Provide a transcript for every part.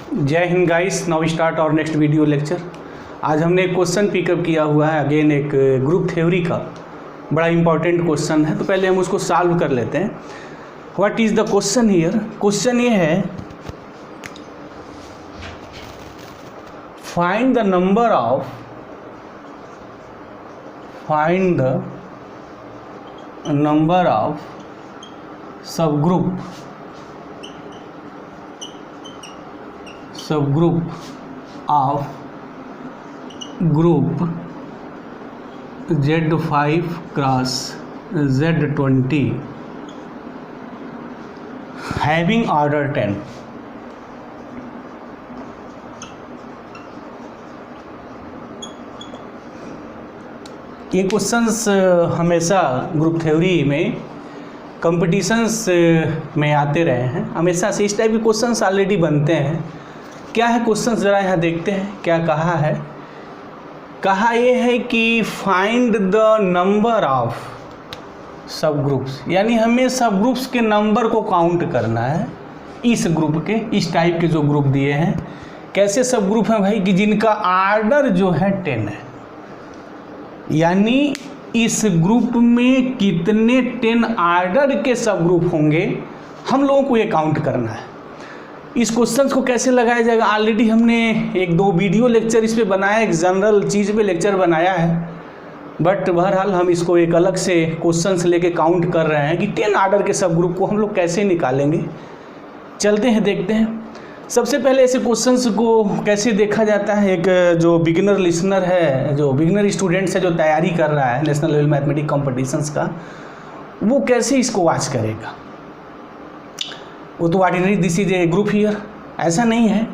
जय Hind guys, now start और next video lecture. आज हमने एक क्वेश्चन पिकअप किया हुआ है, अगेन एक ग्रुप थ्योरी का बड़ा इंपॉर्टेंट क्वेश्चन है। तो पहले हम उसको सॉल्व कर लेते हैं। What is the question here? Question ये है, find the number of subgroup of group Z5 cross Z20 having order 10। ये क्वेश्चंस हमेशा ग्रुप थ्योरी में कंपटीशंस में आते रहे हैं, हमेशा से इस टाइप के क्वेश्चंस ऑलरेडी बनते हैं। क्या है क्वेश्चन, ज़रा यहाँ देखते हैं क्या कहा है। कहा यह है कि फाइंड द नंबर ऑफ सब ग्रुप्स, यानी हमें सब ग्रुप्स के नंबर को काउंट करना है। इस ग्रुप के, इस टाइप के जो ग्रुप दिए हैं, कैसे सब ग्रुप हैं भाई कि जिनका आर्डर जो है 10 है, यानी इस ग्रुप में कितने 10 आर्डर के सब ग्रुप होंगे, हम लोगों को ये काउंट करना है। इस क्वेश्चन को कैसे लगाया जाएगा, ऑलरेडी हमने एक दो वीडियो लेक्चर इस पे बनाया, एक जनरल चीज़ पे लेक्चर बनाया है, बट बहरहाल हम इसको एक अलग से क्वेश्चन से लेके काउंट कर रहे हैं कि 10 आर्डर के सब ग्रुप को हम लोग कैसे निकालेंगे। चलते हैं, देखते हैं। सबसे पहले ऐसे क्वेश्चंस को कैसे देखा जाता है। एक जो बिगिनर लिसनर है, जो बिगिनर स्टूडेंट्स है, जो तैयारी कर रहा है नेशनल लेवल मैथमेटिक्स कॉम्पिटिशन्स का, वो कैसे इसको वॉच करेगा। वो तो ordinary this is a group here, ऐसा नहीं है।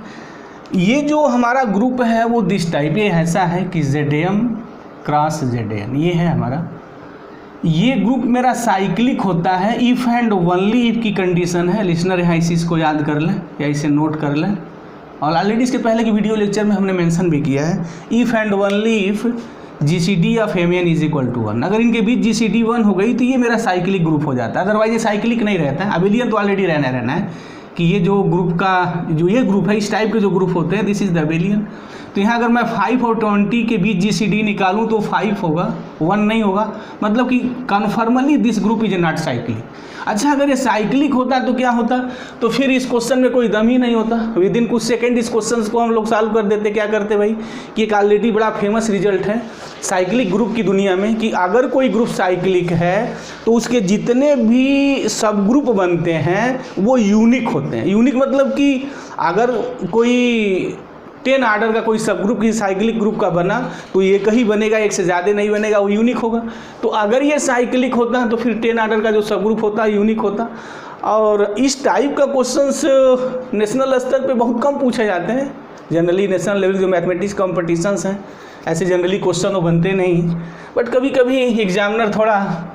ये जो हमारा ग्रुप है वो दिस टाइप, ये ऐसा है कि ZM क्रॉस ZN, ये है हमारा। ये ग्रुप मेरा साइक्लिक होता है, इफ़ एंड ओनली इफ की कंडीशन है। लिसनर यहाँ इस चीज़ को याद कर लें या इसे नोट कर लें, और ऑलरेडी इसके पहले की वीडियो लेक्चर में हमने मेंशन भी किया है। If and only if GCD of MN is equal to 1, अगर इनके बीच GCD 1 हो गई तो ये मेरा साइक्लिक ग्रुप हो जाता है, अदरवाइज ये साइक्लिक नहीं रहता है। अबेलियन तो ऑलरेडी रहना है कि ये जो ग्रुप का जो ये ग्रुप है, इस टाइप के जो ग्रुप होते हैं, दिस इज द अबेलियन। तो यहाँ अगर मैं 5 और 20 के बीच GCD निकालूँ तो 5 होगा, 1 नहीं होगा, मतलब कि confirmly this group is not cyclic. अच्छा, अगर ये साइक्लिक होता तो क्या होता, तो फिर इस क्वेश्चन में कोई दम ही नहीं होता। विद इन कुछ सेकंड इस क्वेश्चन को हम लोग सॉल्व कर देते। क्या करते भाई कि एक ऑलरेडी बड़ा फेमस रिजल्ट है साइक्लिक ग्रुप की दुनिया में कि अगर कोई ग्रुप साइक्लिक है तो उसके जितने भी सब ग्रुप बनते हैं वो यूनिक होते हैं। यूनिक मतलब कि अगर कोई 10 आर्डर का कोई सब ग्रुप, किसी साइक्लिक ग्रुप का बना तो एक ही बनेगा, एक से ज़्यादा नहीं बनेगा, वो यूनिक होगा। तो अगर ये साइक्लिक होता है तो फिर 10 आर्डर का जो सब ग्रुप होता है यूनिक होता। और इस टाइप का क्वेश्चंस नेशनल स्तर पे बहुत कम पूछे जाते हैं। जनरली नेशनल लेवल जो मैथमेटिक्स कॉम्पिटिशन्स हैं, ऐसे जनरली क्वेश्चन वो बनते नहीं, बट कभी कभी एग्जामिनर थोड़ा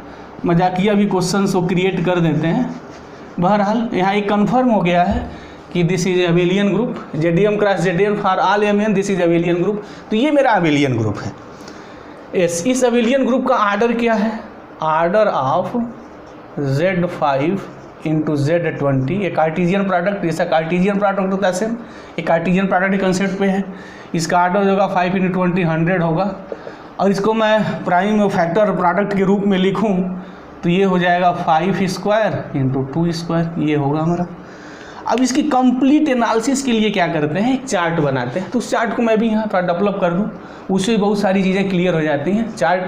मजाकिया भी क्वेश्चंस को क्रिएट कर देते हैं। बहरहाल यहाँ एक कन्फर्म हो गया है कि this is abelian group, ZM cross ZN for all MN, this is abelian group. तो ये मेरा अबेलियन ग्रुप है। इस अबेलियन ग्रुप का आर्डर क्या है? Order of Z5 into Z20, ये कार्टेशियन प्रोडक्ट, जैसा कार्टेशियन प्रोडक्ट होता है सेम, ये कार्टेशियन प्रोडक्ट के कंसेप्ट पे है। इसका आर्डर होगा 5 × 20 100 होगा, और इसको मैं प्राइम फैक्टर प्रोडक्ट के रूप में लिखूँ तो ये हो जाएगा 5² × 2², ये होगा हमारा। अब इसकी कंप्लीट एनालिसिस के लिए क्या करते हैं, एक चार्ट बनाते हैं। तो उस चार्ट को मैं भी यहाँ पर डेवलप कर दूँ, उससे बहुत सारी चीज़ें क्लियर हो जाती हैं। चार्ट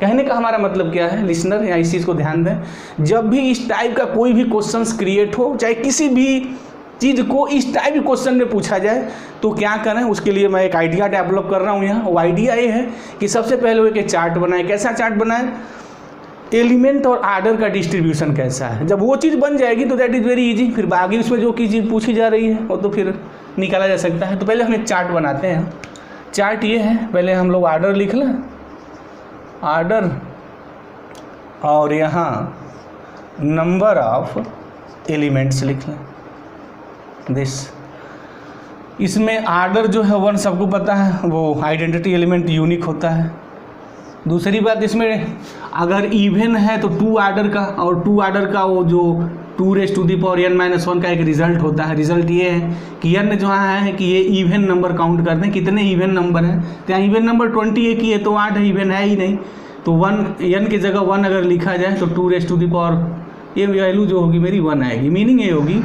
कहने का हमारा मतलब क्या है, लिसनर या इस चीज़ को ध्यान दें। जब भी इस टाइप का कोई भी क्वेश्चंस क्रिएट हो, चाहे किसी भी चीज़ को इस टाइप के क्वेश्चन में पूछा जाए, तो क्या करें, उसके लिए मैं एक आइडिया डेवलप कर रहा हूँ यहाँ। वो आइडिया ये है कि सबसे पहले वो एक चार्ट बनाए। कैसा चार्ट बनाए? एलिमेंट और आर्डर का डिस्ट्रीब्यूशन कैसा है। जब वो चीज़ बन जाएगी तो दैट इज़ वेरी इजी, फिर बाकी उसमें जो चीज़ पूछी जा रही है वो तो फिर निकाला जा सकता है। तो पहले हम एक चार्ट बनाते हैं। चार्ट ये है, पहले हम लोग आर्डर लिख लें, आर्डर, और यहाँ नंबर ऑफ एलिमेंट्स लिख लें दिस। इसमें आर्डर जो है 1 सबको पता है, वो आइडेंटिटी एलिमेंट यूनिक होता है। दूसरी बात, इसमें अगर इवन है तो 2 आर्डर का, और 2 आर्डर का वो जो 2n-1 का एक रिजल्ट होता है। रिजल्ट ये है कि n जो है कि ये इवन नंबर काउंट करते हैं, कितने इवन नंबर हैं। तो यहाँ इवन नंबर 20 एक ही है तो 8 इवन है ही नहीं, तो 1 n की जगह 1 अगर लिखा जाए तो 2 ये वैल्यू जो होगी मेरी 1 आएगी। मीनिंग ये होगी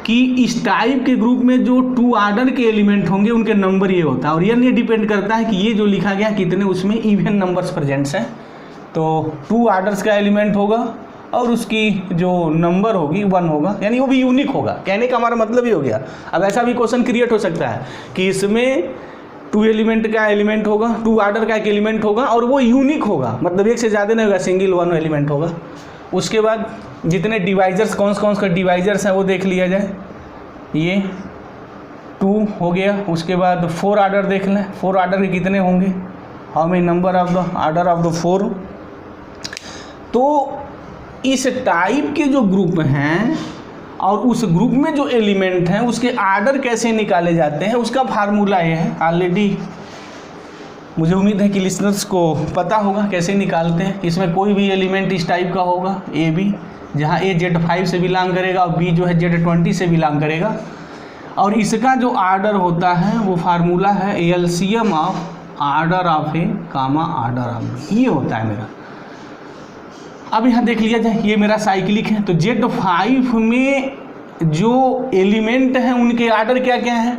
कि इस टाइप के ग्रुप में जो 2 आर्डर के एलिमेंट होंगे उनके नंबर ये होता है, और ये डिपेंड करता है कि ये जो लिखा गया कितने उसमें इवन नंबर्स प्रेजेंट्स हैं। तो 2 आर्डर्स का एलिमेंट होगा और उसकी जो नंबर होगी 1 होगा, यानी वो भी यूनिक होगा। कहने का हमारा मतलब ही हो गया। अब ऐसा भी क्वेश्चन क्रिएट हो सकता है कि इसमें 2 एलिमेंट का एलिमेंट होगा, 2 आर्डर का एक एलिमेंट होगा और वो यूनिक होगा, मतलब एक से ज़्यादा नहीं होगा, सिंगल 1 एलिमेंट होगा। उसके बाद जितने डिवाइजर्स कौन का डिवाइजर्स हैं वो देख लिया जाए। ये 2 हो गया। उसके बाद 4 आर्डर देख लें, 4 आर्डर के कितने होंगे, how many number of the order of the 4। तो इस टाइप के जो ग्रुप हैं और उस ग्रुप में जो एलिमेंट हैं उसके आर्डर कैसे निकाले जाते हैं उसका फार्मूला ये है। ऑलरेडी मुझे उम्मीद है कि लिसनर्स को पता होगा कैसे निकालते हैं। इसमें कोई भी एलिमेंट इस टाइप का होगा, ए बी, जहाँ ए Z5 से बिलोंग करेगा और बी जो है Z20 से बिलोंग करेगा, और इसका जो आर्डर होता है वो फार्मूला है LCM of order of a comma order of b, ये होता है मेरा। अब यहाँ देख लिया जाए, ये मेरा साइक्लिक है, तो Z5 में जो एलिमेंट हैं उनके आर्डर क्या क्या है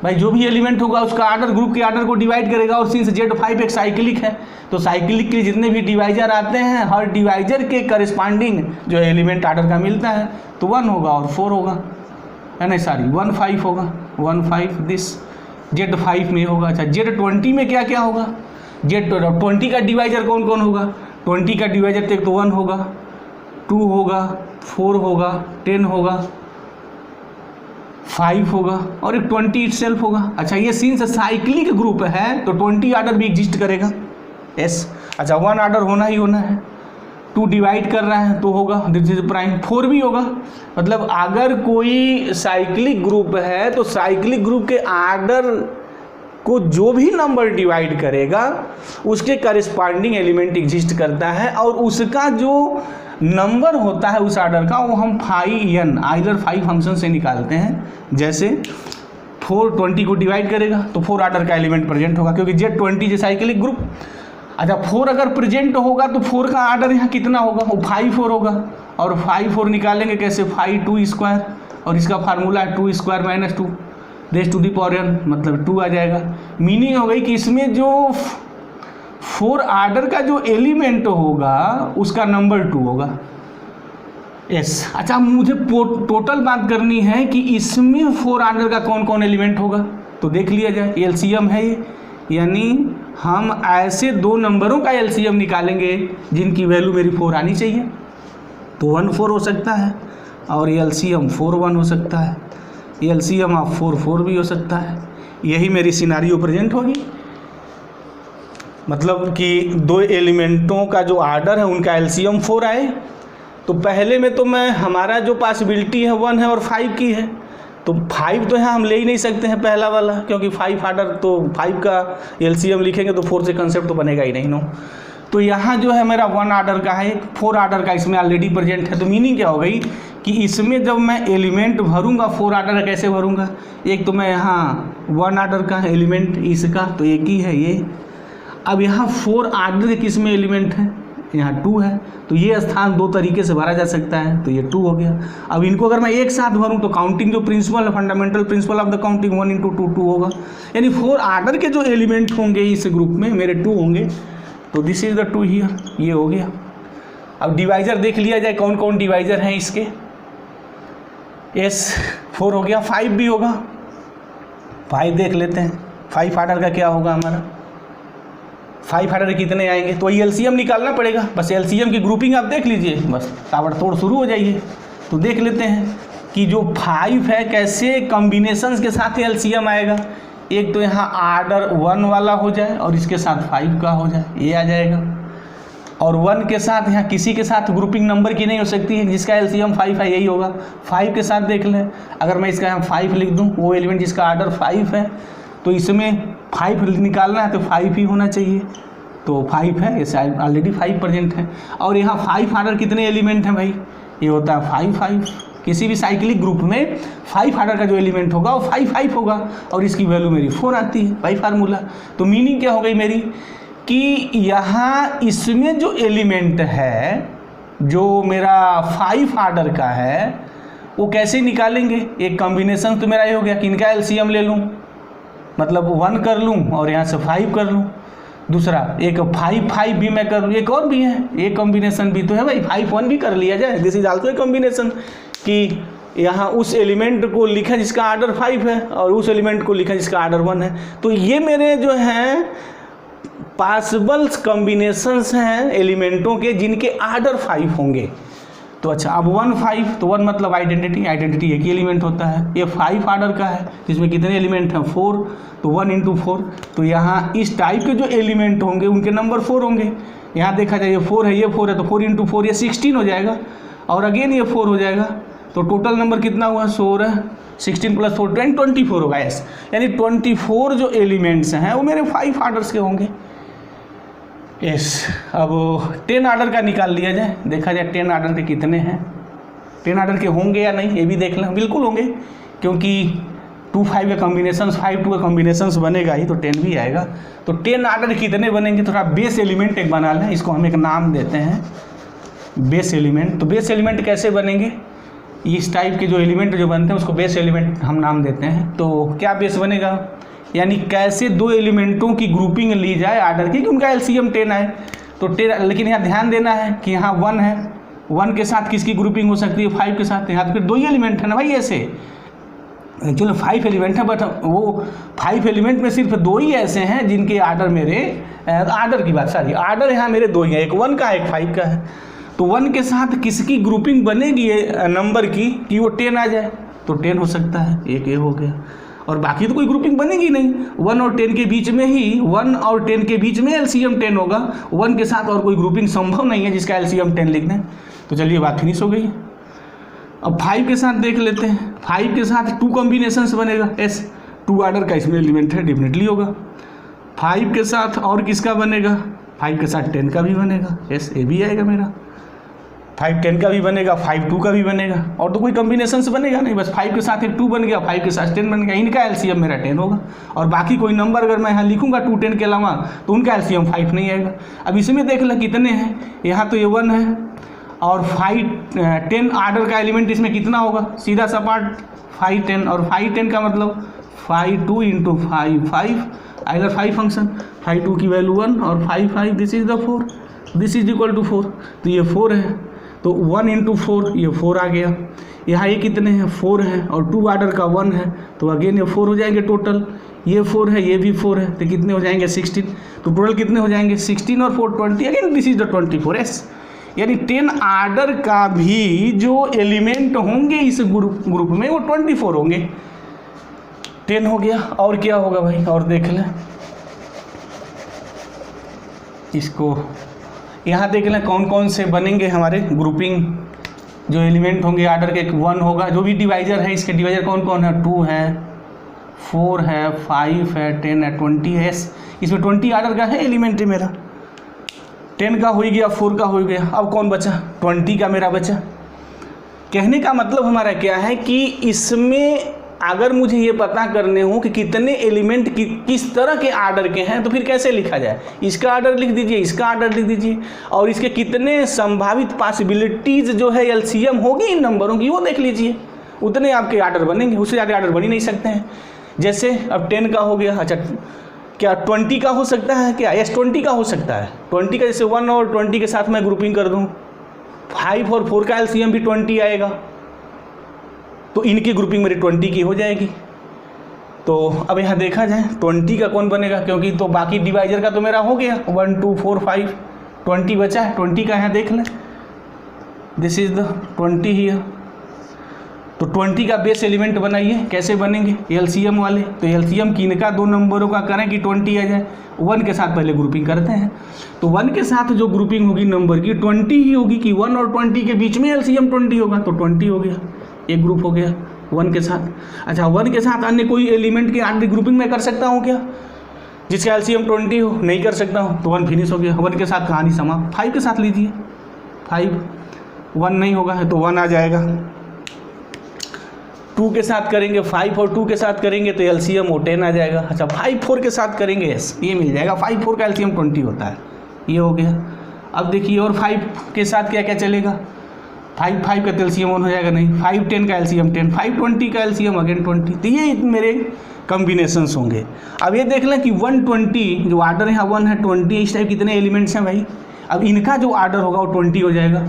भाई। जो भी एलिमेंट होगा उसका आर्डर ग्रुप के आर्डर को डिवाइड करेगा, और सिंस Z5 एक साइक्लिक है तो साइक्लिक के जितने भी डिवाइजर आते हैं हर डिवाइजर के करस्पॉन्डिंग जो एलिमेंट आर्डर का मिलता है तो 1 होगा और 4 होगा, नहीं सॉरी 1 5 होगा, 1 5 दिस Z5 में होगा। अच्छा Z20 में क्या क्या होगा, Z20 का डिवाइजर कौन कौन होगा, 20 का डिवाइजर तो 1 होगा, 2 होगा, 4 होगा, 10 होगा, 5 होगा और एक 20 इटसेल्फ होगा। अच्छा ये सिंस साइक्लिक ग्रुप है तो 20 आर्डर भी एग्जिस्ट करेगा, यस। अच्छा 1 आर्डर होना ही होना है, 2 डिवाइड कर रहा है तो होगा, दिस इज प्राइम, 4 भी होगा। मतलब अगर कोई साइक्लिक ग्रुप है तो साइक्लिक ग्रुप के आर्डर को जो भी नंबर डिवाइड करेगा उसके करस्पॉन्डिंग एलिमेंट एग्जिस्ट करता है, और उसका जो नंबर होता है उस आर्डर का वो हम n आइलर 5 फंक्शन से निकालते हैं। जैसे 4 20 को डिवाइड करेगा तो 4 आर्डर का एलिमेंट प्रेजेंट होगा क्योंकि Z20 जो साइक्लिक ग्रुप। अच्छा 4 अगर प्रेजेंट होगा तो 4 का आर्डर यहाँ कितना होगा, वो 5 4 होगा, और 5 4 निकालेंगे कैसे, 5 2 स्क्वायर, और इसका फार्मूला है 2 square minus 2 raise to the power n, मतलब 2 आ जाएगा। मीनिंग हो गई कि इसमें जो 4 आर्डर का जो एलिमेंट होगा उसका नंबर 2 होगा, यस। अच्छा मुझे टोटल बात करनी है कि इसमें 4 आर्डर का कौन कौन एलिमेंट होगा, तो देख लिया जाए। एलसीएम है ये, यानी हम ऐसे 2 नंबरों का एलसीएम निकालेंगे जिनकी वैल्यू मेरी 4 आनी चाहिए, तो 1 4 हो सकता है, और एलसीएम 4 1 हो सकता है, एलसीएम ऑफ 4 4 भी हो सकता है। यही मेरी सिनारियो प्रेजेंट होगी, मतलब कि 2 एलिमेंटों का जो आर्डर है उनका एलसीएम 4 आए। तो पहले में तो मैं हमारा जो पॉसिबिलिटी है 1 है और 5 की है, तो 5 तो यहाँ हम ले ही नहीं सकते हैं पहला वाला, क्योंकि 5 आर्डर, तो 5 का एलसीएम लिखेंगे तो 4 से कंसेप्ट तो बनेगा ही नहीं, नो। तो यहाँ जो है मेरा 1 आर्डर का है, 4 आर्डर का इसमें ऑलरेडी प्रेजेंट है। तो मीनिंग क्या हो गई कि इसमें जब मैं एलिमेंट भरूंगा 4 आर्डर का कैसे भरूंगा, एक तो मैं यहाँ 1 आर्डर का एलिमेंट इसका तो एक ही है ये। अब यहाँ 4 आर्डर के किस में एलिमेंट है, यहाँ 2 है, तो ये स्थान 2 तरीके से भरा जा सकता है, तो ये 2 हो गया। अब इनको अगर मैं एक साथ भरूँ तो काउंटिंग जो प्रिंसिपल है, fundamental principle of the counting 1 × 2 2 होगा, यानी 4 आर्डर के जो एलिमेंट होंगे इस ग्रुप में मेरे 2 होंगे, तो दिस इज द 2 हियर, ये हो गया। अब डिवाइजर देख लिया जाए कौन कौन डिवाइजर हैं इसके, यस 4 हो गया, 5 भी होगा, 5 देख लेते हैं। 5 आर्डर का क्या होगा हमारा, 5 आर्डर कितने आएंगे, तो एलसीएम निकालना पड़ेगा। बस एलसीएम की ग्रुपिंग आप देख लीजिए, बस ताबड़तोड़ शुरू हो जाइए। तो देख लेते हैं कि जो 5 है कैसे कॉम्बिनेशंस के साथ एलसीएम आएगा। एक तो यहाँ आर्डर 1 वाला हो जाए और इसके साथ 5 का हो जाए, ये आ जाएगा। और 1 के साथ यहाँ किसी के साथ ग्रुपिंग नंबर की नहीं हो सकती है, जिसका एलसीएम 5 है यही होगा। 5 के साथ देख लें, अगर मैं इसका यहाँ 5 लिख दूँ, वो एलिमेंट जिसका आर्डर 5 है, तो इसमें 5 निकालना है तो 5 ही होना चाहिए, तो 5 है, इसे ऑलरेडी 5 प्रेजेंट है। और यहाँ 5 आर्डर कितने एलिमेंट हैं भाई, ये होता है 5 5। किसी भी साइक्लिक ग्रुप में 5 आर्डर का जो एलिमेंट होगा वो 5 5 होगा और इसकी वैल्यू मेरी 4 आती है बाई फार्मूला। तो मीनिंग क्या हो गई मेरी कि यहाँ इसमें जो एलिमेंट है जो मेरा 5 आर्डर का है वो कैसे निकालेंगे। एक कॉम्बिनेशन तो मेरा ये हो गया कि इनका एलसीएम ले लूँ, मतलब 1 कर लूँ और यहाँ से 5 कर लूँ। दूसरा एक 5 5 भी मैं कर लूँ, एक और भी है, एक कॉम्बिनेशन भी तो है भाई, 5 1 भी कर लिया जाए। This is also a combination कि यहाँ उस एलिमेंट को लिखा जिसका आर्डर 5 है और उस एलिमेंट को लिखा जिसका आर्डर 1 है। तो ये मेरे जो हैं पॉसिबल्स कॉम्बिनेशंस हैं एलिमेंटों के जिनके आर्डर 5 होंगे। तो अच्छा, अब 1 5 तो 1 मतलब आइडेंटिटी, आइडेंटिटी एक ही एलिमेंट होता है। ये 5 आर्डर का है जिसमें कितने एलिमेंट हैं 4, तो 1 × 4। तो यहाँ इस टाइप के जो एलिमेंट होंगे उनके नंबर 4 होंगे। यहाँ देखा जाए ये 4 है, ये 4 है, तो 4 × 4 ये 16 हो जाएगा और अगेन ये 4 हो जाएगा। तो टोटल नंबर कितना हुआ 16, 16 + 4 24 होगा। यस, यानी 24 जो एलिमेंट्स हैं वो मेरे 5 आर्डर्स के होंगे। यस, अब 10 आर्डर का निकाल लिया जाए, देखा जाए 10 आर्डर के कितने हैं, 10 आर्डर के होंगे या नहीं ये भी देख लें। बिल्कुल होंगे, क्योंकि 2 5 का कॉम्बिनेशन 5 2 का कॉम्बिनेशन बनेगा ही तो 10 भी आएगा। तो 10 आर्डर कितने बनेंगे, थोड़ा बेस एलिमेंट एक बना लें, इसको हम एक नाम देते हैं बेस एलिमेंट। तो बेस एलिमेंट कैसे बनेंगे, इस टाइप के जो एलिमेंट जो बनते हैं उसको बेस एलिमेंट हम नाम देते हैं। तो क्या बेस बनेगा, यानी कैसे 2 एलिमेंटों की ग्रुपिंग ली जाए आर्डर की कि उनका एलसीएम 10 आए। तो 10, लेकिन यहाँ ध्यान देना है कि यहाँ 1 है, 1 के साथ किसकी ग्रुपिंग हो सकती है 5 के साथ। यहाँ तो फिर 2 ही एलिमेंट है ना भाई, ऐसे एक्चुअली 5 एलिमेंट है, बट वो 5 एलिमेंट में सिर्फ 2 ही ऐसे हैं जिनके आर्डर मेरे आर्डर की बात सॉरी आर्डर यहाँ मेरे 2 ही हैं, एक 1 का एक 5 का है। तो 1 के साथ किसकी ग्रुपिंग बनेगी नंबर की कि वो 10 आ जाए, तो 10 हो सकता है, एक ये हो गया। और बाकी तो कोई ग्रुपिंग बनेगी नहीं, 1 और 10 के बीच में ही 1 और 10 के बीच में एलसीएम 10 होगा। 1 के साथ और कोई ग्रुपिंग संभव नहीं है जिसका एलसीएम 10 लिखना है। तो चलिए बात फिनिश हो गई। अब 5 के साथ देख लेते हैं, 5 के साथ 2 कॉम्बिनेशंस बनेगा। एस 2 आर्डर का इसमें एलिमेंट है, डेफिनेटली होगा। 5 के साथ और किसका बनेगा, 5 के साथ 10 का भी बनेगा। एस ये भी आएगा मेरा, 5 10 का भी बनेगा, 5 2 का भी बनेगा। और तो कोई कॉम्बिनेशंस बनेगा नहीं, बस 5 के साथ एक 2 बन गया, 5 के साथ 10 बन गया। इनका एलसीएम मेरा 10 होगा। और बाकी कोई नंबर अगर मैं यहाँ लिखूंगा 2 10 के अलावा तो उनका एलसीएम 5 नहीं आएगा। अब इसमें देख लो कितने हैं, यहाँ तो ये 1 है और 5 10 आर्डर का एलिमेंट इसमें कितना होगा, सीधा सा पार्ट 5 10 और 5 10 का मतलब 5 2 × 5 5 आइलर 5 फंक्शन, 5 2 की वैल्यू 1 और 5 5 this is the 4, this is equal to 4। तो ये 4 है, तो 1 × 4 ये 4 आ गया। यहाँ ये कितने हैं 4 हैं और 2 आर्डर का 1 है, तो अगेन ये 4 हो जाएंगे टोटल। ये 4 है, ये भी 4 है, तो कितने हो जाएंगे 16। तो टोटल कितने हो जाएंगे 16 और 4 20, अगेन दिस इज द 24। यानी 10 आर्डर का भी जो एलिमेंट होंगे इस ग्रुप में वो 24 होंगे। 10 हो गया, और क्या होगा भाई, और देख लें इसको, यहाँ देख लें कौन कौन से बनेंगे हमारे ग्रुपिंग जो एलिमेंट होंगे आर्डर के। 1 होगा, जो भी डिवाइजर है इसके डिवाइजर कौन कौन है, 2 है, 4 है, 5 है, 10 है, 20 है। इसमें 20 आर्डर का है एलिमेंट है मेरा। 10 का हो गया, 4 का हो गया, अब कौन बचा 20 का मेरा बचा। कहने का मतलब हमारा क्या है कि इसमें अगर मुझे ये पता करने हो कि कितने एलिमेंट किस तरह के आर्डर के हैं तो फिर कैसे लिखा जाए, इसका आर्डर लिख दीजिए, इसका आर्डर लिख दीजिए, और इसके कितने संभावित पॉसिबिलिटीज़ जो है एलसीएम होगी इन नंबरों की वो देख लीजिए, उतने आपके आर्डर बनेंगे, उससे ज़्यादा आर्डर बन ही नहीं सकते हैं। जैसे अब 10 का हो गया, अच्छा क्या 20 का हो सकता है क्या, यस 20 का हो सकता है। 20 का जैसे 1 और 20 के साथ मैं ग्रुपिंग कर दूँ, 5 और 4 का एलसीएम भी 20 आएगा, तो इनकी ग्रुपिंग मेरी 20 की हो जाएगी। तो अब यहाँ देखा जाए 20 का कौन बनेगा, क्योंकि तो बाकी डिवाइजर का तो मेरा हो गया 1 2 4 5, 20 बचा है। 20 का यहाँ देख लें, दिस इज द 20 हियर। तो 20 का बेस एलिमेंट बनाइए, कैसे बनेंगे एलसीएम वाले। तो एलसीएम किनका 2 नंबरों का करें कि 20 आ जाए, 1 के साथ पहले ग्रुपिंग करते हैं। तो 1 के साथ जो ग्रुपिंग होगी नंबर की 20 ही होगी कि 1 और 20 के बीच में एलसीएम 20 होगा, तो 20 हो गया, एक ग्रुप हो गया 1 के साथ। अच्छा 1 के साथ अन्य कोई एलिमेंट की आर्डर ग्रुपिंग में कर सकता हूँ क्या, जिसका एलसीएम 20 हो, नहीं कर सकता हूँ, तो 1 फिनिश हो गया। 1 के साथ कहानी समाप्त। 5 के साथ लीजिए, 5 1 नहीं होगा है तो 1 आ जाएगा। 2 के साथ करेंगे 5 और 2 के साथ करेंगे तो एलसीएम वो 10 आ जाएगा। अच्छा 5 4 के साथ करेंगे यस ये मिल जाएगा। 5 4 का एलसीएम 20 होता है, ये हो गया। अब देखिए और 5 के साथ क्या क्या चलेगा, 5 5 का एलसीएम 1 हो जाएगा नहीं, 5 10 का एलसीएम 10, 5 20 का एलसीएम अगेन 20। तो ये मेरे कॉम्बिनेशंस होंगे। अब ये देख लें कि 120 जो आर्डर यहाँ 1 है 20 इस टाइप कितने एलिमेंट्स हैं भाई। अब इनका जो आर्डर होगा वो 20 हो जाएगा।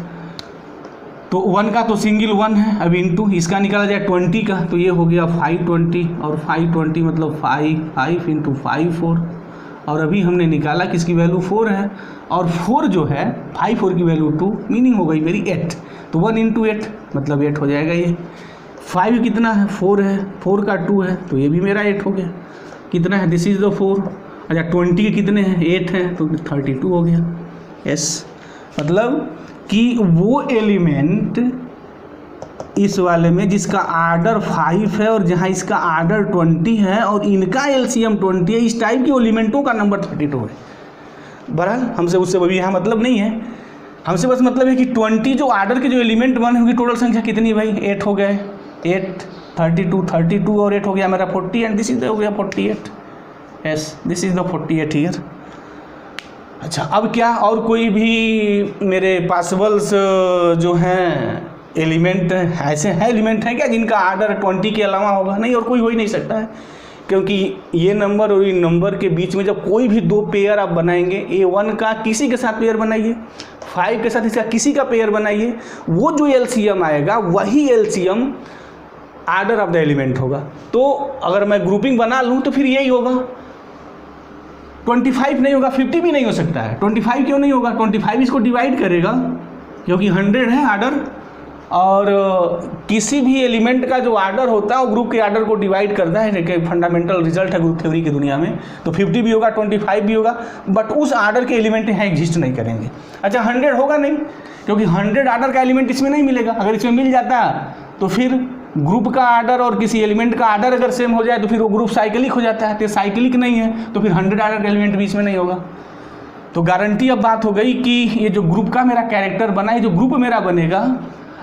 तो 1 का तो सिंगल 1 है, अब इनटू इसका निकाला जाए 20 का तो ये हो गया 520 और 520 मतलब 5 इंटू 5 4 और अभी हमने निकाला किसकी वैल्यू 4 है और 4 जो है 5 4 की वैल्यू 2 मीनिंग हो गई मेरी 8। तो 1 इंटू 8 मतलब 8 हो जाएगा ये। 5 कितना है 4 है, 4 का 2 है तो ये भी मेरा 8 हो गया। कितना है दिस इज द 4। अच्छा 20 के कितने हैं 8 हैं तो 32 हो गया। यस मतलब कि वो एलिमेंट इस वाले में जिसका आर्डर 5 है और जहाँ इसका आर्डर 20 है और इनका एलसीएम 20 है, इस टाइप के एलिमेंटों का नंबर 32 है। बहरहाल हमसे उससे अभी यहाँ मतलब नहीं है, हमसे बस मतलब है कि 20 जो आर्डर के जो एलिमेंट बने उनकी टोटल संख्या कितनी भाई 8 हो गए। 8 32 और 8 हो गया मेरा 40 एंड दिस इज हो गया 48। Yes this is the 48 here. अच्छा अब क्या और कोई भी मेरे पॉसिबल्स जो हैं एलिमेंट ऐसे हैं एलिमेंट हैं क्या जिनका आर्डर 20 के अलावा होगा? नहीं, और कोई हो ही नहीं सकता है, क्योंकि ये नंबर और ये नंबर के बीच में जब कोई भी दो पेयर आप बनाएंगे, A1 का किसी के साथ पेयर बनाइए, 5 के साथ इसका किसी का पेयर बनाइए, वो जो एलसीएम आएगा वही LCM order of the element होगा। तो अगर मैं ग्रुपिंग बना लूँ तो फिर यही होगा। 25 नहीं होगा, 50 भी नहीं हो सकता है। 25 क्यों नहीं होगा? 25 इसको डिवाइड करेगा क्योंकि 100 है आर्डर, और किसी भी एलिमेंट का जो आर्डर होता है वो ग्रुप के आर्डर को डिवाइड करता है, एक फंडामेंटल रिजल्ट है ग्रुप थ्योरी की दुनिया में। तो 50 भी होगा 25 भी होगा, बट उस आर्डर के एलिमेंट यहाँ एग्जिस्ट नहीं करेंगे। अच्छा 100 होगा नहीं, क्योंकि 100 आर्डर का एलिमेंट इसमें नहीं मिलेगा। अगर इसमें मिल जाता तो फिर ग्रुप का आर्डर और किसी एलिमेंट का आर्डर अगर सेम हो जाए तो फिर वो ग्रुप साइक्लिक हो जाता है। तो साइक्लिक नहीं है तो फिर 100 आर्डर का एलिमेंट भी इसमें नहीं होगा। तो गारंटी अब बात हो गई कि ये जो ग्रुप का मेरा कैरेक्टर बना है, जो ग्रुप मेरा बनेगा,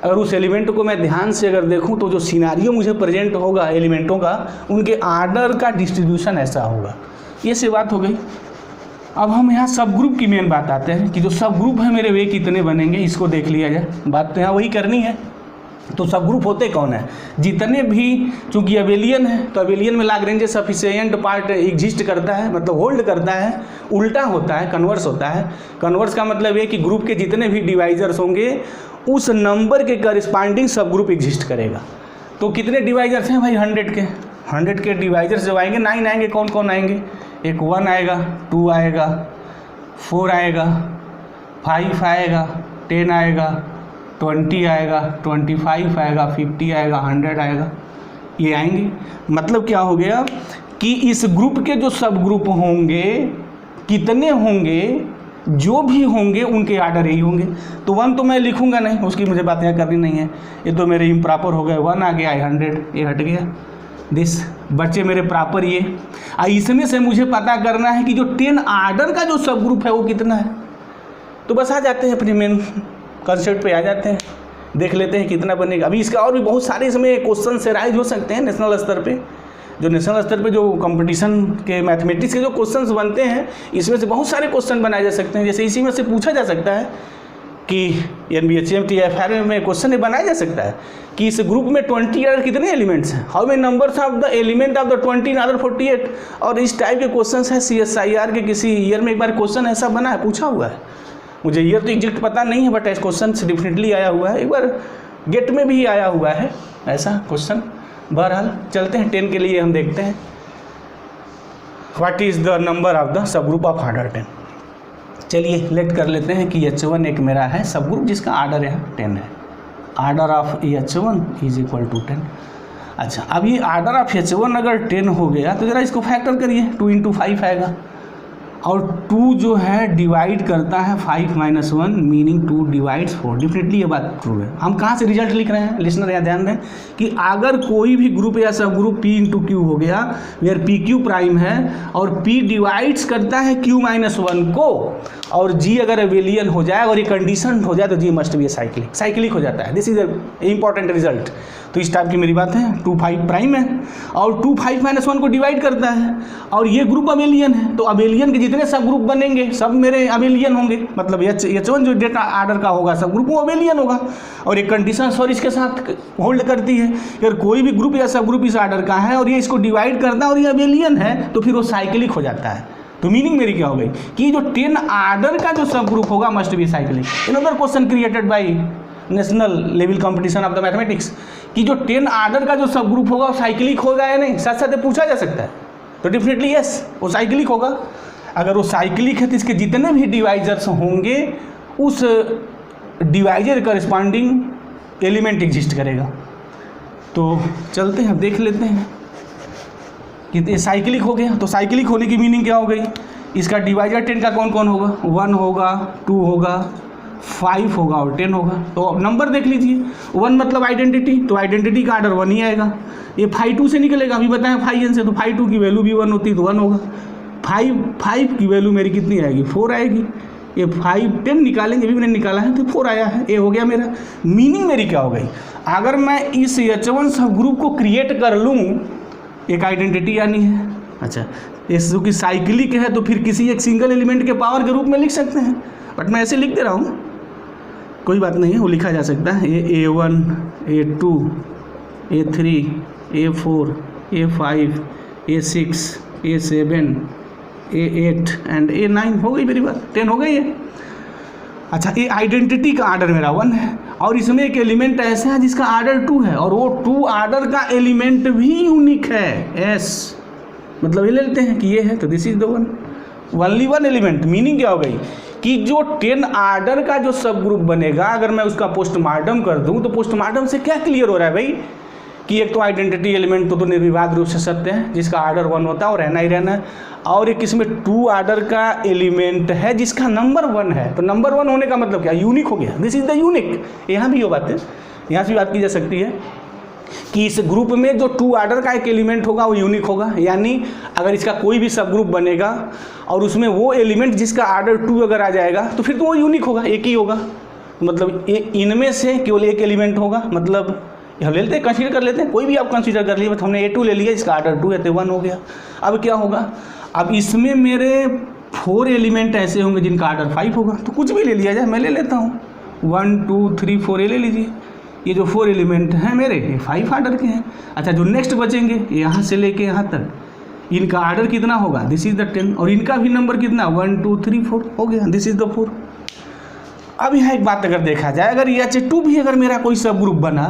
अगर उस एलिमेंट को मैं ध्यान से अगर देखूं तो जो सिनारियो मुझे प्रेजेंट होगा एलिमेंटों का, उनके आर्डर का डिस्ट्रीब्यूशन ऐसा होगा। ये से बात हो गई। अब हम यहाँ सब ग्रुप की मेन बात आते हैं कि जो सब ग्रुप है मेरे वे कितने बनेंगे, इसको देख लिया जाए। बात तो यहाँ वही करनी है। तो सब ग्रुप होते कौन है? जितने भी, चूंकि अबेलियन है तो अबेलियन में लाग्रेंज सफिशिएंट पार्ट एग्जिस्ट करता है, मतलब होल्ड करता है। उल्टा होता है, कन्वर्स होता है। कन्वर्स का मतलब ये कि ग्रुप के जितने भी डिवाइजर्स होंगे उस नंबर के करस्पॉन्डिंग सब ग्रुप एग्जिस्ट करेगा। तो कितने डिवाइजर्स हैं भाई? 100 के। 100 के डिवाइजर्स जब आएंगे 9 आएंगे। कौन कौन आएंगे? एक 1 आएगा, 2 आएगा, 4 आएगा, 5 आएगा, 10 आएगा, 20 आएगा, 25 आएगा, 50 आएगा, 100 आएगा। ये आएंगे। मतलब क्या हो गया कि इस ग्रुप के जो सब ग्रुप होंगे कितने होंगे, जो भी होंगे उनके आर्डर यही होंगे। तो 1 तो मैं लिखूंगा नहीं, उसकी मुझे बात यहाँ करनी नहीं है। ये तो मेरे इम्प्रॉपर हो गए। 1 आ गया, 100 ये हट गया। दिस बच्चे मेरे प्रॉपर ये। इसमें से मुझे पता करना है कि जो 10 आर्डर का जो सब ग्रुप है वो कितना है। तो बस आ जाते हैं अपने मेन कंसेप्ट पे आ जाते हैं, देख लेते हैं कितना बनेगा। अभी इसका और भी बहुत सारे इसमें क्वेश्चन से राइज हो सकते हैं नेशनल स्तर पे। जो नेशनल स्तर पे जो कंपटीशन के मैथमेटिक्स के जो क्वेश्चंस बनते हैं, इसमें से बहुत सारे क्वेश्चन बनाए जा सकते हैं। जैसे इसी में से पूछा जा सकता है कि NBHM TFR में क्वेश्चन बनाया जा सकता है कि इस ग्रुप में 20 आर्डर कितने एलिमेंट्स हैं, how many numbers of the element of the 20 order 48। और इस टाइप के क्वेश्चन है CSIR के किसी ईयर में एक बार क्वेश्चन ऐसा बना है, पूछा हुआ है। मुझे ईयर तो एग्जैक्ट पता नहीं है, बट इस क्वेश्चन से डेफिनेटली आया हुआ है। एक बार गेट में भी आया हुआ है ऐसा क्वेश्चन। बहरहाल चलते हैं 10 के लिए, हम देखते हैं what is the number of the sub group of order 10। चलिए लेट कर लेते हैं कि H1 एक मेरा है सब ग्रुप जिसका आर्डर यहाँ 10 है। Order of H1 is equal to 10। अच्छा अब ये आर्डर ऑफ H1 अगर 10 हो गया तो ज़रा इसको फैक्टर करिए, 2 × 5 आएगा। और 2 जो है डिवाइड करता है 5 - 1, मीनिंग 2 डिवाइड्स 4। डेफिनेटली ये बात ट्रू है। हम कहाँ से रिजल्ट लिख रहे हैं लिसनर, यहाँ ध्यान दें कि अगर कोई भी ग्रुप या सब ग्रुप P × Q हो गया वेयर PQ प्राइम है और P डिवाइड्स करता है Q - 1 को, और G अगर एबेलियन हो जाए और ये कंडीशन हो जाए तो G मस्ट बी साइक्लिक हो जाता है। This is a important result. तो इस टाइप की मेरी बात है, 2 5 प्राइम है और 2 5 - 1 को डिवाइड करता है और ये ग्रुप अबेलियन है, तो अबेलियन के जितने सब ग्रुप बनेंगे सब मेरे अबेलियन होंगे, मतलब H1 जो डेटा आर्डर का होगा सब ग्रुप वो अबेलियन होगा। और एक कंडीशन सॉरी इसके साथ होल्ड करती है, अगर कोई भी ग्रुप या सब ग्रुप इस आर्डर का है और ये इसको डिवाइड करता है और ये अबेलियन है तो फिर वो साइक्लिक हो जाता है। तो मीनिंग मेरी क्या हो गई कि जो 10 आर्डर का जो सब ग्रुप होगा must be cyclic. Another question created by national level competition of the mathematics कि जो 10 आर्डर का जो सब ग्रुप होगा वो साइक्लिक होगा या नहीं, साथ साथ पूछा जा सकता है। तो डेफिनेटली यस, वो साइक्लिक होगा। अगर वो साइक्लिक है तो इसके जितने भी डिवाइजर्स होंगे उस डिवाइजर करस्पॉन्डिंग एलिमेंट एग्जिस्ट करेगा। तो चलते हैं देख लेते हैं कि ये साइक्लिक हो गया। तो साइक्लिक होने की मीनिंग क्या हो गई, इसका डिवाइजर 10 का कौन कौन होगा, 1 होगा, 2 होगा, 5 होगा और 10 होगा। तो नंबर देख लीजिए, 1 मतलब आइडेंटिटी, तो आइडेंटिटी का आर्डर 1 ही आएगा। ये 5 से निकलेगा, अभी बताएं 5n से, तो 5 की वैल्यू भी 1 होती है तो 1 होगा। 5 की वैल्यू मेरी कितनी आएगी, 4 आएगी। ये 5 10 निकालेंगे, अभी मैंने निकाला है तो 4 आया है, ये हो गया मेरा। मीनिंग मेरी क्या हो गई, अगर मैं इस H1 सब ग्रुप को क्रिएट कर लूँ, एक आइडेंटिटी आनी है। अच्छा, इस जो कि साइक्लिक है तो फिर किसी एक सिंगल एलिमेंट के पावर के रूप में लिख सकते हैं, बट मैं ऐसे लिख दे रहा हूँ, कोई बात नहीं है, वो लिखा जा सकता है। ये A1, A2, A3, A4, A5, A6, A7, A8 and A9 हो गई मेरी बात, 10 हो गई है। अच्छा, ये आइडेंटिटी का आर्डर मेरा 1 है और इसमें एक एलिमेंट ऐसा है जिसका आर्डर 2 है और वो 2 आर्डर का एलिमेंट भी यूनिक है। S मतलब ये ले लेते हैं कि ये है, तो this is the one, only 1 element. Meaning क्या हो गई कि जो 10 आर्डर का जो सब ग्रुप बनेगा, अगर मैं उसका पोस्टमार्टम कर दूं तो पोस्टमार्टम से क्या क्लियर हो रहा है भाई कि एक तो आइडेंटिटी एलिमेंट तो निर्विवाद रूप से सत्य है जिसका आर्डर 1 होता है और रहना ही रहना है, और एक इसमें 2 आर्डर का एलिमेंट है जिसका नंबर 1 है। तो नंबर 1 होने का मतलब क्या, यूनिक हो गया, दिस इज द यूनिक। यहाँ भी वो बात है, यहाँ से भी बात की जा सकती है कि इस ग्रुप में जो 2 आर्डर का एक एलिमेंट होगा वो यूनिक होगा। यानी अगर इसका कोई भी सब ग्रुप बनेगा और उसमें वो एलिमेंट जिसका आर्डर 2 अगर आ जाएगा तो फिर तो वो यूनिक होगा, एक ही होगा। मतलब इनमें से केवल एक एलिमेंट होगा, मतलब हम ले लेते हैं, कंसीडर कर लेते हैं, कोई भी आप कंसीडर कर लिए, बट हमने A2 ले लिया, इसका आर्डर 2 है तो 1 हो गया। अब क्या होगा, अब इसमें मेरे 4 एलिमेंट ऐसे होंगे जिनका आर्डर 5 होगा, तो कुछ भी ले लिया जाए, मैं ले लेता हूँ 1 2 3 4 ये ले लीजिए। ये जो 4 एलिमेंट हैं मेरे, ये 5 आर्डर के हैं। अच्छा, जो नेक्स्ट बचेंगे यहाँ से लेके यहाँ तक, इनका आर्डर कितना होगा, दिस इज द 10, और इनका भी नंबर कितना 1 2 3 4 हो गया, दिस इज द 4। अब यहाँ एक बात अगर देखा जाए, अगर H2 भी अगर मेरा कोई सब ग्रुप बना,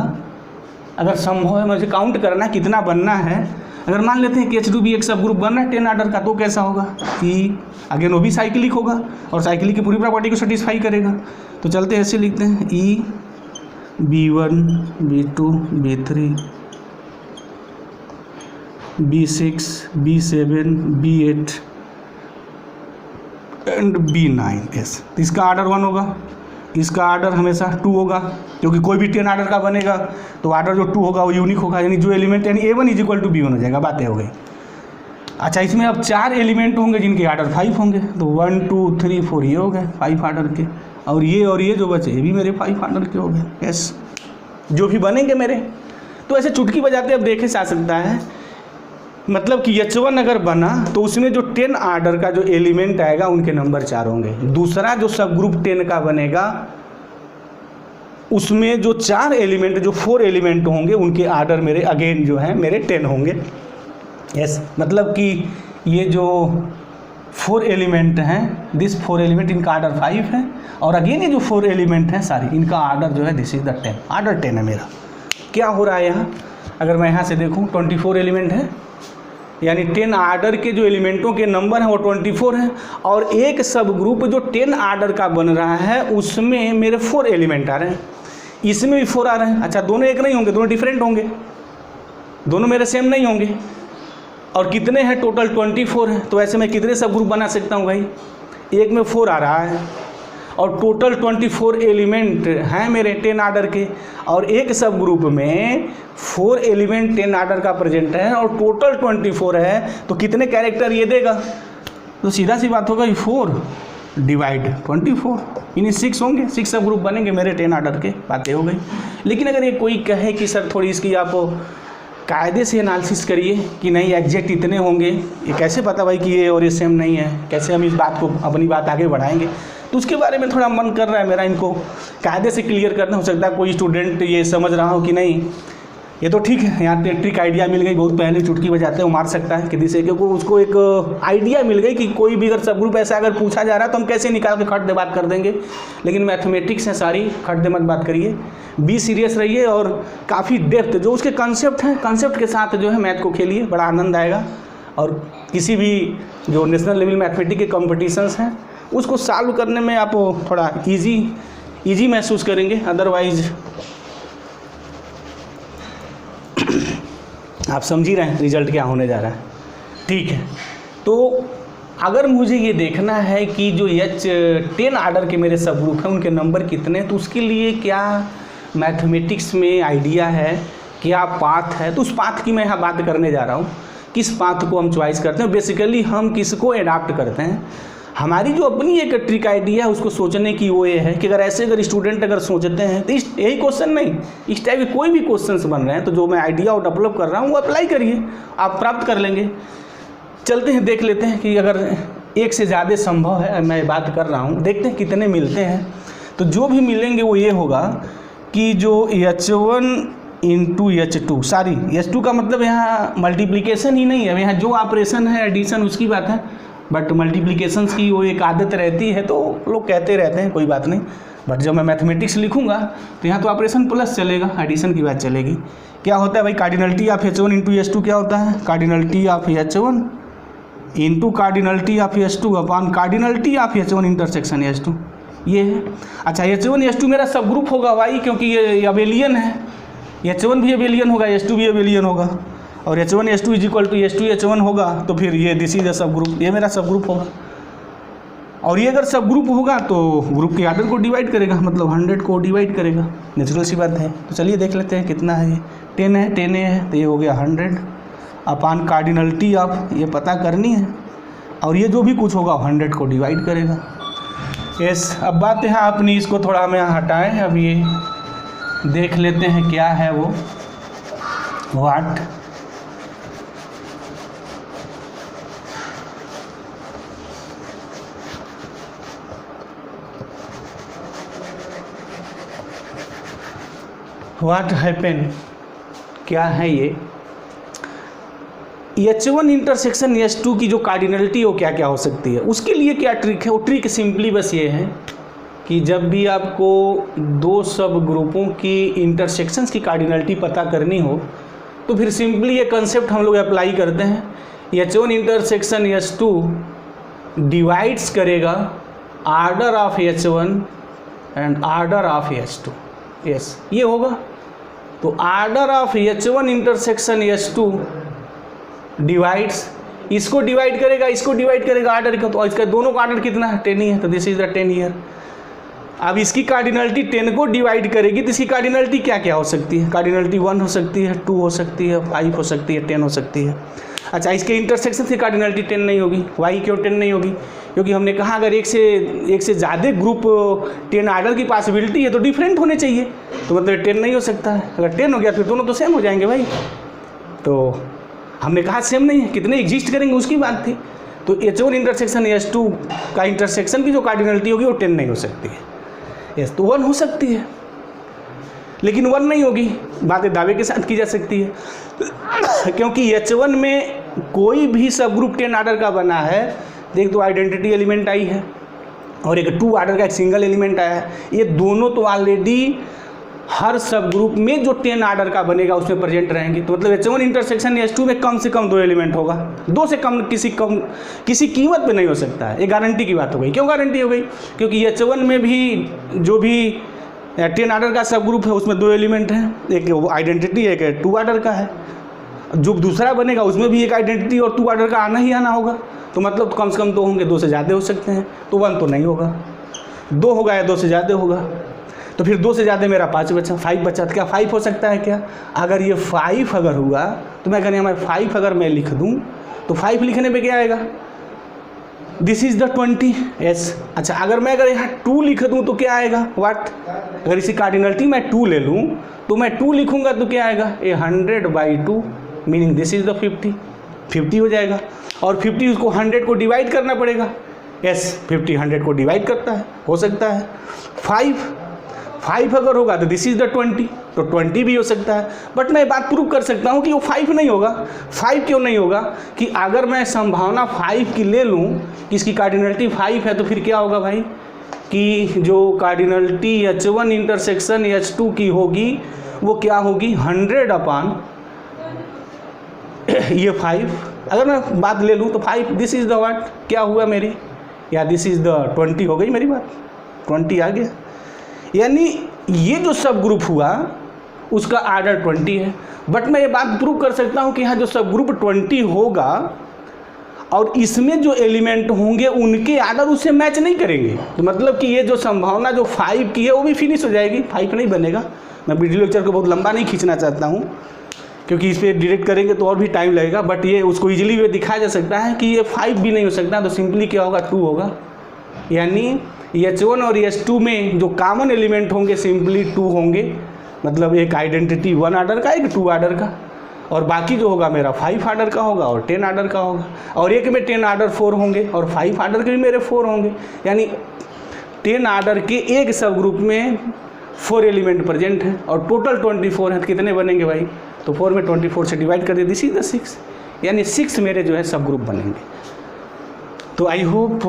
अगर संभव है मुझे काउंट करना कितना बनना है, अगर मान लेते हैं कि H2 भी एक सब ग्रुप बनना है 10 आर्डर का, तो कैसा होगा कि अगेन वो भी साइक्लिक होगा और साइक्लिक की पूरी प्रॉपर्टी को सेटिस्फाई करेगा। तो चलते ऐसे लिखते हैं E B1 B2 B3 B6 B7 B8 and B9 S। तो इसका आर्डर 1 होगा, इसका आर्डर हमेशा 2 होगा, क्योंकि कोई भी 10 आर्डर का बनेगा तो आर्डर जो 2 होगा वो यूनिक होगा, यानी जो एलिमेंट यानी A1 = B1 हो जाएगा, बातें हो गई। अच्छा, इसमें अब 4 एलिमेंट होंगे जिनके आर्डर 5 होंगे, तो 1 2 3 4 ये हो गए 5 आर्डर के, और ये जो बचे ये भी मेरे 5 आर्डर के हो गए। यस, जो भी बनेंगे मेरे, तो ऐसे चुटकी बजाते अब देखे जा सकता है, मतलब कि H1 अगर बना तो उसमें जो 10 आर्डर का जो एलिमेंट आएगा उनके नंबर 4 होंगे। दूसरा जो सब ग्रुप 10 का बनेगा उसमें जो 4 एलिमेंट, जो 4 एलिमेंट होंगे उनके आर्डर मेरे अगेन जो है मेरे 10 होंगे। यस, मतलब कि ये जो 4 एलिमेंट हैं, दिस 4 एलिमेंट इनका आर्डर 5 है, और अगेन ये जो 4 एलिमेंट हैं सारे इनका आर्डर जो है दिस इज द 10, आर्डर 10 है मेरा। क्या हो रहा है यहाँ, अगर मैं यहाँ से देखूँ 24 एलिमेंट है, यानी 10 आर्डर के जो एलिमेंटों के नंबर हैं वो 24 हैं, और एक सब ग्रुप जो 10 आर्डर का बन रहा है उसमें मेरे 4 एलिमेंट आ रहे हैं, इसमें भी 4 आ रहे हैं। अच्छा, दोनों एक नहीं होंगे, दोनों डिफरेंट होंगे, दोनों मेरे सेम नहीं होंगे, और कितने हैं टोटल 24 हैं, तो ऐसे मैं कितने सब ग्रुप बना सकता हूँ भाई, एक में 4 आ रहा है और टोटल 24 एलिमेंट हैं मेरे 10 आर्डर के, और एक सब ग्रुप में 4 एलिमेंट 10 आर्डर का प्रेजेंट है और टोटल 24 है, तो कितने कैरेक्टर ये देगा, तो सीधा सी बात होगा 4 डिवाइड 24, यानी 6 होंगे, 6 सब ग्रुप बनेंगे मेरे 10 आर्डर के, बातें हो गई। लेकिन अगर ये कोई कहे कि सर थोड़ी इसकी आप कायदे से एनालिसिस करिए कि नहीं एग्जैक्ट इतने होंगे, ये कैसे पता भाई कि ये और ये सेम नहीं है, कैसे हम इस बात को अपनी बात आगे बढ़ाएंगे, तो उसके बारे में थोड़ा मन कर रहा है मेरा इनको कायदे से क्लियर करना। हो सकता है कोई स्टूडेंट ये समझ रहा हो कि नहीं ये तो ठीक है, यहाँ पे ट्रिक आइडिया मिल गई, बहुत पहले चुटकी बजाते हैं वो मार सकता है किसी से, क्योंकि उसको एक आइडिया मिल गई कि कोई भी अगर सब ग्रुप ऐसा अगर पूछा जा रहा है तो हम कैसे निकाल के खट दे बात कर देंगे। लेकिन मैथमेटिक्स है सारी, खट दे मत बात करिए, बी सीरियस रहिए और काफ़ी डेप्थ जो उसके कंसेप्ट हैं, कंसेप्ट के साथ जो है मैथ को खेलिए, बड़ा आनंद आएगा। और किसी भी जो नेशनल लेवल मैथमेटिक्स के कॉम्पिटिशन्स हैं उसको सॉल्व करने में आप थोड़ा ईजी महसूस करेंगे, अदरवाइज आप समझ ही रहे हैं रिजल्ट क्या होने जा रहा है। ठीक है, तो अगर मुझे ये देखना है कि जो H10 आर्डर के मेरे सब ग्रुप हैं उनके नंबर कितने, तो उसके लिए क्या मैथमेटिक्स में आइडिया है, क्या पाथ है, तो उस पाथ की मैं यहाँ बात करने जा रहा हूँ। किस पाथ को हम चॉइस करते हैं, बेसिकली हम किसको अडॉप्ट करते हैं। हमारी जो अपनी एक ट्रिक आइडिया है उसको सोचने की वो ये है कि अगर स्टूडेंट अगर सोचते हैं तो यही क्वेश्चन नहीं, इस टाइप के कोई भी क्वेश्चंस बन रहे हैं तो जो मैं आइडिया और डेवलप कर रहा हूँ वो अप्लाई करिए, आप प्राप्त कर लेंगे। चलते हैं देख लेते हैं कि अगर एक से ज़्यादा संभव है, मैं बात कर रहा हूँ, देखते हैं कितने मिलते हैं। तो जो भी मिलेंगे वो ये होगा कि जो H1 into H2, sorry H2 का मतलब यहाँ मल्टीप्लिकेशन ही नहीं है, यहाँ जो ऑपरेशन है एडिशन उसकी बात है, बट मल्टीप्लिकेशंस की वो एक आदत रहती है तो लोग कहते रहते हैं, कोई बात नहीं। बट जब मैं मैथमेटिक्स लिखूंगा तो यहाँ तो ऑपरेशन प्लस चलेगा, एडिशन की बात चलेगी। क्या होता है भाई, cardinality of H1 into H2 क्या होता है, cardinality of H1 into cardinality of H2 upon cardinality of H1 intersection H2, ये है। अच्छा H1 H2 मेरा सब ग्रुप होगा भाई, क्योंकि ये अबेलियन है, H1 भी अबेलियन होगा, H2 भी अबेलियन होगा, और H1 H2 is equal to H2 H1 होगा, तो फिर ये दिस इज अ सब ग्रुप, ये मेरा सब ग्रुप होगा। और ये अगर सब ग्रुप होगा तो ग्रुप के आर्डर को डिवाइड करेगा, मतलब 100 को डिवाइड करेगा, नेचुरल सी बात है। तो चलिए देख लेते हैं कितना है, ये 10 है, 10 है तो ये हो गया 100 अपान कार्डिनलिटी ऑफ, ये पता करनी है, और ये जो भी कुछ होगा 100 को डिवाइड करेगा। यस, अब बात यहाँ अपनी इसको थोड़ा हम यहाँ हटाएँ, अब ये देख लेते हैं क्या है वो वाट। व्हाट हैपन, क्या है ये H1 इंटरसेक्शन H2 की जो कार्डिनलिटी हो क्या क्या हो सकती है, उसके लिए क्या ट्रिक है। वो ट्रिक सिंपली बस ये है कि जब भी आपको दो सब ग्रुपों की इंटरसेक्शंस की कार्डिनलिटी पता करनी हो तो फिर सिंपली ये कंसेप्ट हम लोग अप्लाई करते हैं, H1 इंटरसेक्शन H2 डिवाइड्स करेगा order of H1 and order of H2। Yes, ये होगा। तो order of H1 intersection H2 divides, इसको डिवाइड करेगा, इसको डिवाइड करेगा आर्डर का, तो इसका दोनों का आर्डर कितना है, 10 ही है, तो दिस इज द 10 ईयर। अब इसकी कार्डिनलिटी 10 को डिवाइड करेगी तो इसकी कार्डिनलिटी क्या क्या हो सकती है, कार्डिनलिटी 1 हो सकती है, 2 हो सकती है, 5 हो सकती है, 10 हो सकती है। अच्छा, इसके इंटरसेक्शन से कार्डिनलिटी 10 नहीं होगी, वाई क्यों 10 नहीं होगी, क्योंकि हमने कहा अगर एक से ज़्यादा ग्रुप 10 आर्डर की पॉसिबिलिटी है तो डिफरेंट होने चाहिए, तो मतलब 10 नहीं हो सकता है। अगर 10 हो गया फिर दोनों तो सेम हो जाएंगे भाई, तो हमने कहा सेम नहीं है, कितने एग्जिस्ट करेंगे उसकी बात थी। तो H1 इंटरसेक्शन H2 का इंटरसेक्शन की जो कार्डिनलिटी होगी वो 10 नहीं हो सकती है। यस, तो 1 हो सकती है, लेकिन 1 नहीं होगी, बातें दावे के साथ की जा सकती है क्योंकि H1 में कोई भी सब ग्रुप 10 आर्डर का बना है, देख तो आइडेंटिटी एलिमेंट आई है और एक 2 आर्डर का एक सिंगल एलिमेंट आया है, ये दोनों तो ऑलरेडी हर सब ग्रुप में जो 10 आर्डर का बनेगा उसमें प्रेजेंट रहेंगे। तो मतलब H1 इंटरसेक्शन H2 में कम से कम 2 एलिमेंट होगा, 2 से कम किसी कीमत पे नहीं हो सकता है, ये गारंटी की बात हो गई। क्यों गारंटी हो गई, क्योंकि H1 में भी जो भी 10 आर्डर का सब ग्रुप है उसमें 2 एलिमेंट हैं, एक आइडेंटिटी एक 2 आर्डर का है। जो दूसरा बनेगा उसमें भी एक आइडेंटिटी और 2 आर्डर का आना ही आना होगा, तो मतलब तो कम से कम 2 होंगे, 2 से ज़्यादा हो सकते हैं, तो 1 तो नहीं होगा, 2 होगा या 2 से ज़्यादा होगा। तो फिर 2 से ज़्यादा मेरा 5 बचा, 5 बचा, तो क्या 5 हो सकता है क्या? अगर ये 5 अगर हुआ तो मैं कहने हमारे 5 अगर मैं लिख दूँ तो 5 लिखने पे क्या आएगा? This is the 20 S. अच्छा, अगर मैं यहाँ 2 लिख दूँ तो क्या आएगा? वाट? अगर इसी कार्डिनलिटी मैं 2 ले लूँ तो मैं 2 लिखूँगा तो क्या आएगा? 100/2 मीनिंग दिस इज़ द 50 हो जाएगा। और 50 उसको 100 को डिवाइड करना पड़ेगा। यस, 50 100 को डिवाइड करता है, हो सकता है। 5 अगर होगा तो दिस इज़ द 20, तो 20 भी हो सकता है। बट मैं बात प्रूव कर सकता हूँ कि वो 5 नहीं होगा। 5 क्यों नहीं होगा? कि अगर मैं संभावना 5 की ले लूँ कि इसकी कार्डिनलिटी 5 है, तो फिर क्या होगा भाई कि जो कार्डिनलिटी H1 इंटरसेक्शन H2 की होगी वो क्या होगी? 100 ये 5। अगर मैं बात ले लूँ तो 5 दिस इज़ द व्हाट क्या हुआ मेरी, या दिस इज़ द 20 हो गई मेरी बात, 20 आ गया। यानी ये जो सब ग्रुप हुआ उसका आर्डर 20 है। बट मैं ये बात प्रूव कर सकता हूँ कि यहाँ जो सब ग्रुप 20 होगा और इसमें जो एलिमेंट होंगे उनके आर्डर उससे मैच नहीं करेंगे, तो मतलब कि ये जो संभावना जो 5 की है वो भी फिनिश हो जाएगी, 5 नहीं बनेगा। मैं वीडियो लेक्चर को बहुत लंबा नहीं खींचना चाहता हूँ क्योंकि इस पर डायरेक्ट करेंगे तो और भी टाइम लगेगा, बट ये उसको ईजिली वे दिखाया जा सकता है कि ये 5 भी नहीं हो सकता, तो सिंपली क्या होगा? 2 होगा। यानी H1 और H2 में जो कॉमन एलिमेंट होंगे सिंपली 2 होंगे, मतलब एक आइडेंटिटी 1 आर्डर का, एक 2 आर्डर का, और बाकी जो होगा मेरा 5 आर्डर का होगा और 10 आर्डर का होगा, और एक में 10 आर्डर 4 होंगे और 5 आर्डर के भी मेरे 4 होंगे। यानी 10 आर्डर के एक सब ग्रुप में 4 एलिमेंट प्रेजेंट हैं और टोटल 24 हैं। तो कितने बनेंगे भाई? तो 4 में 24 से डिवाइड कर दिया, दिस इज द 6, यानी 6 मेरे जो है सब ग्रुप बनेंगे। तो I hope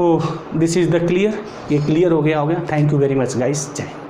this is the clear, ये क्लियर हो गया। Thank you very much guys, जय।